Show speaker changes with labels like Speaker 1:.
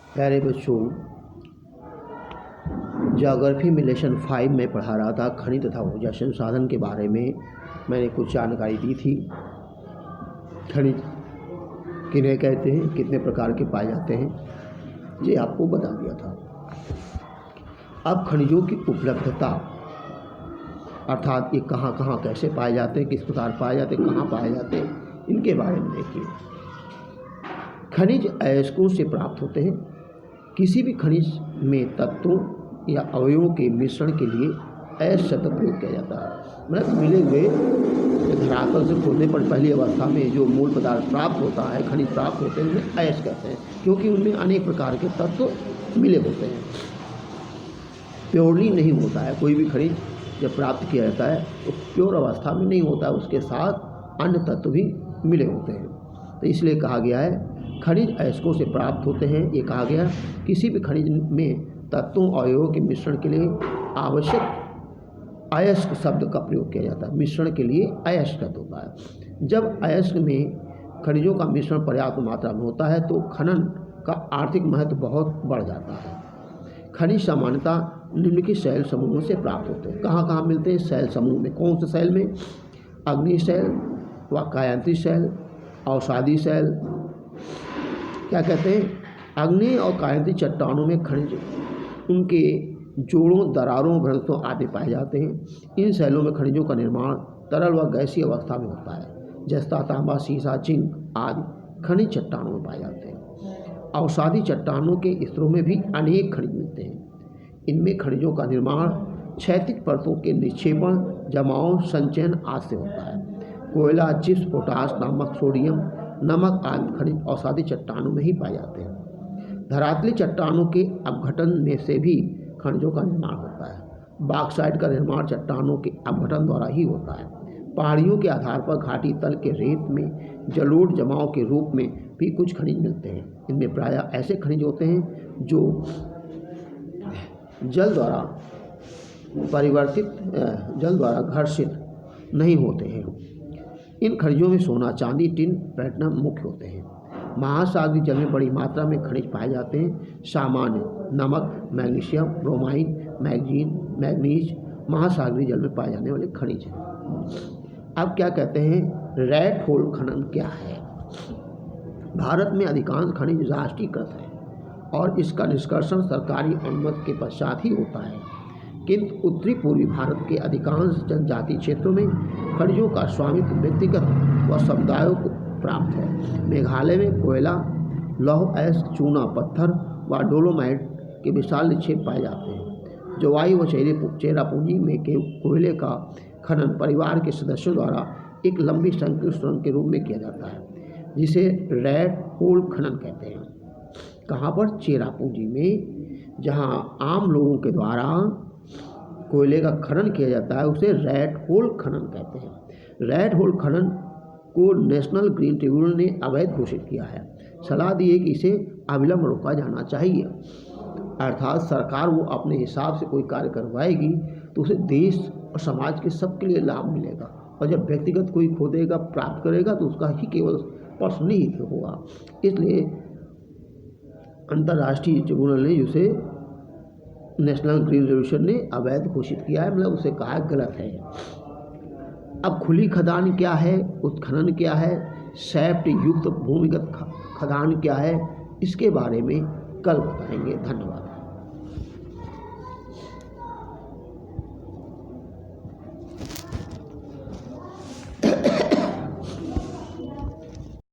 Speaker 1: प्यारे बच्चों, ज्योग्राफी में लेसन 5 में पढ़ा रहा था खनिज तथा ऊर्जा संसाधन के बारे में। मैंने कुछ जानकारी दी थी। खनिज किन्हें कहते हैं, कितने प्रकार के पाए जाते हैं, ये आपको बता दिया था। अब खनिजों की उपलब्धता अर्थात ये कहाँ कहाँ कैसे पाए जाते हैं, किस प्रकार पाए जाते हैं, कहाँ पाए जाते हैं, इनके बारे में देखिए। खनिज अयस्कों से प्राप्त होते हैं। किसी भी खनिज में तत्वों या अवयवों के मिश्रण के लिए अयस्क शब्द प्रयोग किया जाता है। मतलब मिले हुए धरातल से खोदने पर पहली अवस्था में जो मूल पदार्थ प्राप्त होता है, खनिज प्राप्त होते हैं, उन्हें अयस्क कहते हैं, क्योंकि उनमें अनेक प्रकार के तत्व मिले होते हैं। प्योरली नहीं होता है कोई भी खनिज जब प्राप्त किया जाता है तो प्योर अवस्था में नहीं होता है, उसके साथ अन्य तत्व भी मिले होते हैं। तो इसलिए कहा गया है खनिज अयस्कों से प्राप्त होते हैं। ये कहा गया किसी भी खनिज में तत्वों अवयवों के मिश्रण के लिए आवश्यक अयस्क शब्द का प्रयोग किया जाता है। मिश्रण के लिए अयस्क शब्द होता है। जब अयस्क में खनिजों का मिश्रण पर्याप्त मात्रा में होता है तो खनन का आर्थिक महत्व बहुत बढ़ जाता है। खनिज सामान्यतः निम्नलिखित शैल समूहों से प्राप्त होते हैं। कहाँ कहाँ मिलते हैं? शैल समूह में। कौन से शैल में? अग्नि शैल व कायांतिक शैल, अवसादी शैल। क्या कहते हैं? अग्नि और कायांतिक चट्टानों में खनिज उनके जोड़ों, दरारों, भ्रंशों आदि पाए जाते हैं। इन शैलों में खनिजों का निर्माण तरल व गैसीय अवस्था में होता है। जस्ता, तांबा, सीसा, जिंक आदि खनिज चट्टानों में पाए जाते हैं। अवसादी चट्टानों के स्तरों में भी अनेक खनिज मिलते हैं। इनमें खनिजों का निर्माण क्षैतिज परतों के निक्षेपण, जमाव, संचयन आदि से होता है। कोयला, चिप्स, पोटाश, नमक, सोडियम, नमक आदि खनिज अवसादी चट्टानों में ही पाए जाते हैं। धरातली चट्टानों के अपघटन में से भी खनिजों का निर्माण होता है। बॉक्साइट का निर्माण चट्टानों के अपघटन द्वारा ही होता है। पहाड़ियों के आधार पर घाटी तल के रेत में जलोढ़ जमाव के रूप में भी कुछ खनिज मिलते हैं। इनमें प्रायः ऐसे खनिज होते हैं जो जल द्वारा घर्षित नहीं होते हैं। इन खनिजों में सोना, चांदी, टिन, प्लैटिनम मुख्य होते हैं। महासागरीय जल में बड़ी मात्रा में खनिज पाए जाते हैं। सामान्य नमक, मैग्नीशियम, ब्रोमाइन, मैग्नीज महासागरीय जल में पाए जाने वाले खनिज हैं। अब क्या कहते हैं? रैट होल खनन क्या है? भारत में अधिकांश खनिज राष्ट्रीयकृत है और इसका निष्कर्षण सरकारी अनुमति के पश्चात ही होता है, किंतु उत्तरी पूर्वी भारत के अधिकांश जनजातीय क्षेत्रों में खनिजों का स्वामित्व व्यक्तिगत व समुदायों को प्राप्त है। मेघालय में कोयला, लौह अयस्क, चूना पत्थर व डोलोमाइट के विशाल निक्षेप पाए जाते हैं। जवाई व चेरापूंजी में कोयले का खनन परिवार के सदस्यों द्वारा एक लंबी संकीर्ण सुरंग के रूप में किया जाता है, जिसे रैट होल खनन कहते हैं। कहाँ पर? चेरापूंजी में, जहाँ आम लोगों के द्वारा कोयले का खनन किया जाता है, उसे रैट होल खनन कहते हैं। रैट होल खनन को नेशनल ग्रीन ट्रिब्यूनल ने अवैध घोषित किया है। सलाह दी है कि इसे अविलंब रोका जाना चाहिए। अर्थात सरकार वो अपने हिसाब से कोई कार्य करवाएगी तो उसे देश और समाज के सबके लिए लाभ मिलेगा, और जब व्यक्तिगत कोई खोदेगा, प्राप्त करेगा, तो उसका ही केवल पर्सनली हित होगा। इसलिए अंतर्राष्ट्रीय ट्रिब्यूनल ने उसे नेशनल ग्रीन रेवोल्यूशन ने अवैध घोषित किया है, मतलब उसे कहा गलत है। अब खुली खदान क्या है, उत्खनन क्या है, शैफ्ट युक्त भूमिगत खदान क्या है, इसके बारे में कल बताएंगे। धन्यवाद।